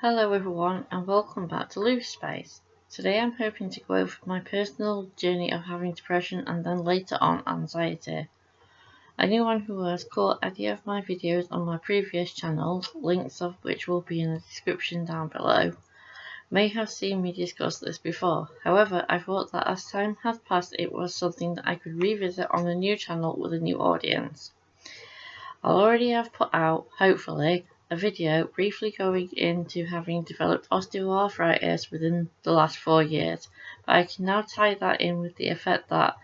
Hello everyone and welcome back to Loose Space. Today I'm hoping to go over my personal journey of having depression and then later on anxiety. Anyone who has caught any of my videos on my previous channel, links of which will be in the description down below, may have seen me discuss this before. However, I thought that as time has passed it was something that I could revisit on a new channel with a new audience. I already have put out, hopefully, a video briefly going into having developed osteoarthritis within the last 4 years, but I can now tie that in with the effect that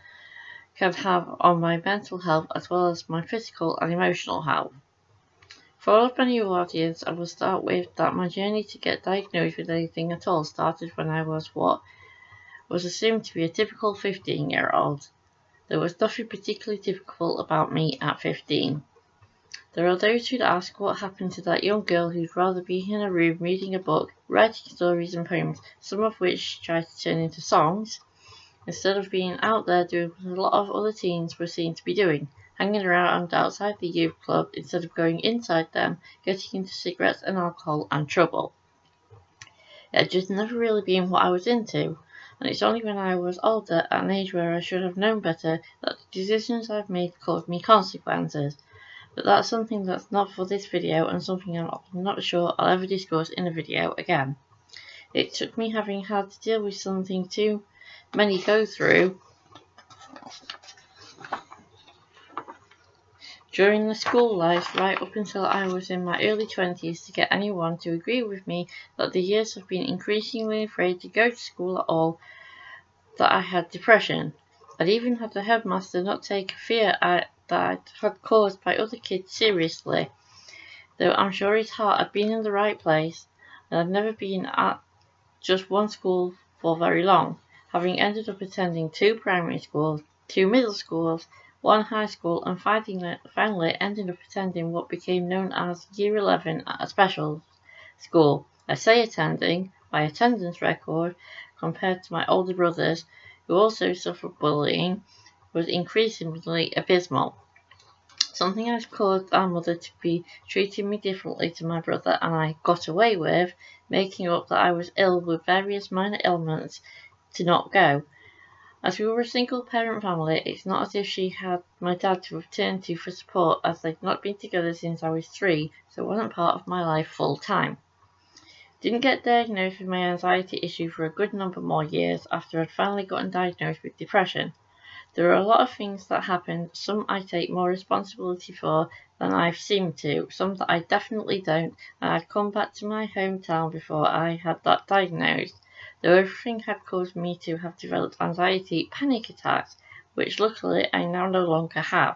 can have on my mental health as well as my physical and emotional health. For all of my new audience, I will start with that my journey to get diagnosed with anything at all started when I was what was assumed to be a typical 15-year-old. There was nothing particularly typical about me at 15. There are those who'd ask what happened to that young girl who'd rather be in a room reading a book, writing stories and poems, some of which she tried to turn into songs, instead of being out there doing what a lot of other teens were seen to be doing, hanging around outside the youth club instead of going inside them, getting into cigarettes and alcohol and trouble. It had just never really been what I was into, and it's only when I was older, at an age where I should have known better, that the decisions I've made caused me consequences. But that's something that's not for this video and something I'm not sure I'll ever discuss in a video again. It took me having had to deal with something too many go through during the school life right up until I was in my early 20s to get anyone to agree with me that the years have been increasingly afraid to go to school at all, that I had depression. I'd even had the headmaster not take a fear that I'd had caused by other kids seriously, though I'm sure his heart had been in the right place, and I'd never been at just one school for very long, having ended up attending 2 primary schools, 2 middle schools, 1 high school, and finally ending up attending what became known as Year 11 at a special school. I say attending, my attendance record, compared to my older brothers, who also suffered bullying, was increasingly abysmal. Something had caused our mother to be treating me differently to my brother, and I got away with making up that I was ill with various minor ailments to not go. As we were a single parent family, it's not as if she had my dad to have turned to for support, as they'd not been together since I was 3, so it wasn't part of my life full time. Didn't get diagnosed with my anxiety issue for a good number more years after I'd finally gotten diagnosed with depression. There are a lot of things that happened, some I take more responsibility for than I've seemed to, some that I definitely don't, and I'd come back to my hometown before I had that diagnosed, though everything had caused me to have developed anxiety panic attacks, which luckily I now no longer have.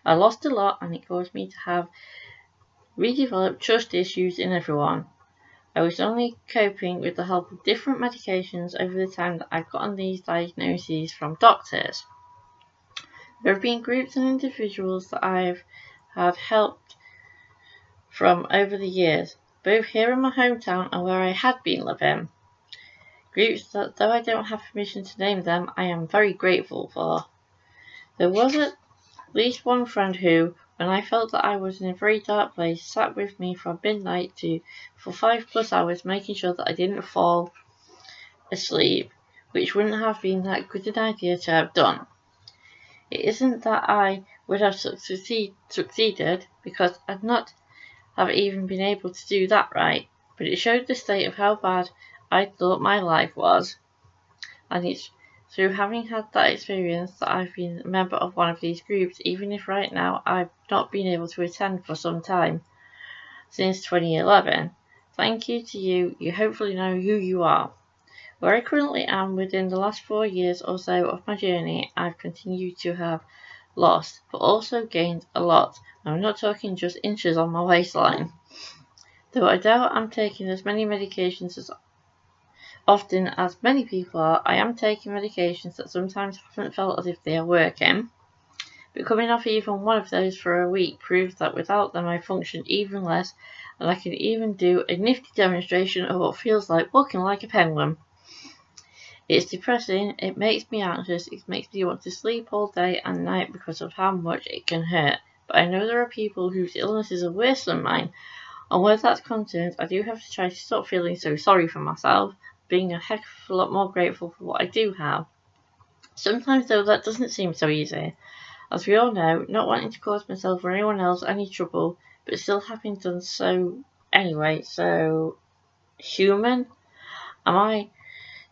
I lost a lot and it caused me to have redeveloped trust issues in everyone. I was only coping with the help of different medications over the time that I've gotten these diagnoses from doctors. There have been groups and individuals that I've had help from over the years, both here in my hometown and where I had been living. Groups that, though I don't have permission to name them, I am very grateful for. There was at least one friend who, when I felt that I was in a very dark place, sat with me from midnight for 5+ hours, making sure that I didn't fall asleep, which wouldn't have been that good an idea to have done. It isn't that I would have succeeded, because I'd not have even been able to do that right, but it showed the state of how bad I thought my life was, and it's through having had that experience that I've been a member of one of these groups, even if right now I've not been able to attend for some time, since 2011. Thank you to you, you hopefully know who you are. Where I currently am within the last 4 years or so of my journey, I've continued to have lost, but also gained a lot. I'm not talking just inches on my waistline. Though I doubt I'm taking as many medications as often as many people are, I am taking medications that sometimes haven't felt as if they are working. But coming off even one of those for a week proves that without them I function even less, and I can even do a nifty demonstration of what feels like walking like a penguin. It's depressing, it makes me anxious, it makes me want to sleep all day and night because of how much it can hurt. But I know there are people whose illnesses are worse than mine, And where that's concerned, I do have to try to stop feeling so sorry for myself, being a heck of a lot more grateful for what I do have. Sometimes though that doesn't seem so easy. As we all know, not wanting to cause myself or anyone else any trouble, but still having done so anyway, so human? Am I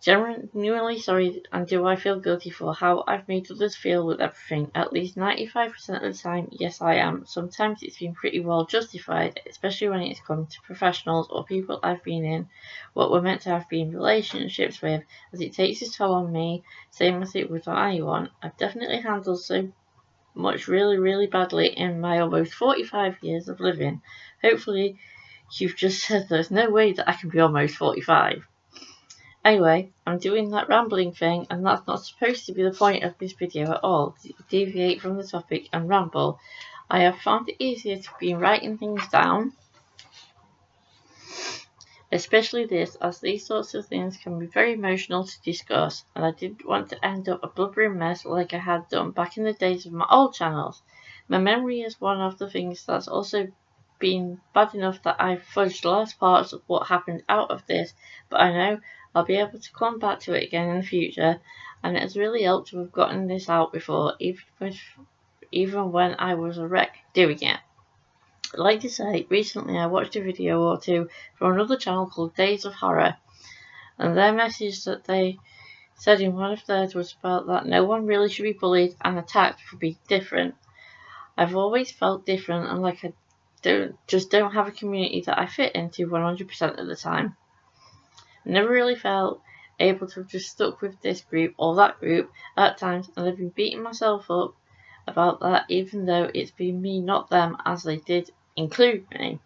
genuinely sorry, and do I feel guilty for how I've made others feel with everything? At least 95% of the time, yes I am. Sometimes it's been pretty well justified, especially when it's come to professionals or people I've been in what we're meant to have been relationships with, as it takes its toll on me, same as it would on anyone. I've definitely handled so much really badly in my almost 45 years of living. Hopefully you've just said there's no way that I can be almost 45. Anyway, I'm doing that rambling thing, and that's not supposed to be the point of this video at all, to deviate from the topic and ramble. I have found it easier to be writing things down, especially this, as these sorts of things can be very emotional to discuss, and I didn't want to end up a blubbering mess like I had done back in the days of my old channels. My memory is one of the things that's also been bad enough that I've fudged large parts of what happened out of this, but I know I'll be able to come back to it again in the future, and it has really helped to have gotten this out before, even when I was a wreck doing it. Like to say, recently I watched a video or two from another channel called Days of Horror, and their message that they said in one of theirs was about that no one really should be bullied and attacked for being different. I've always felt different and like I don't have a community that I fit into 100% of the time. I never really felt able to have just stuck with this group or that group at times, and I've been beating myself up about that, even though it's been me, not them, as they did include me.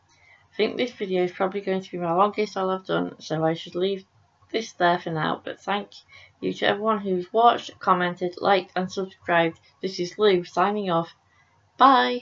I think this video is probably going to be my longest I've done, so I should leave this there for now, but thank you to everyone who's watched, commented, liked and subscribed. This is Lou signing off. Bye!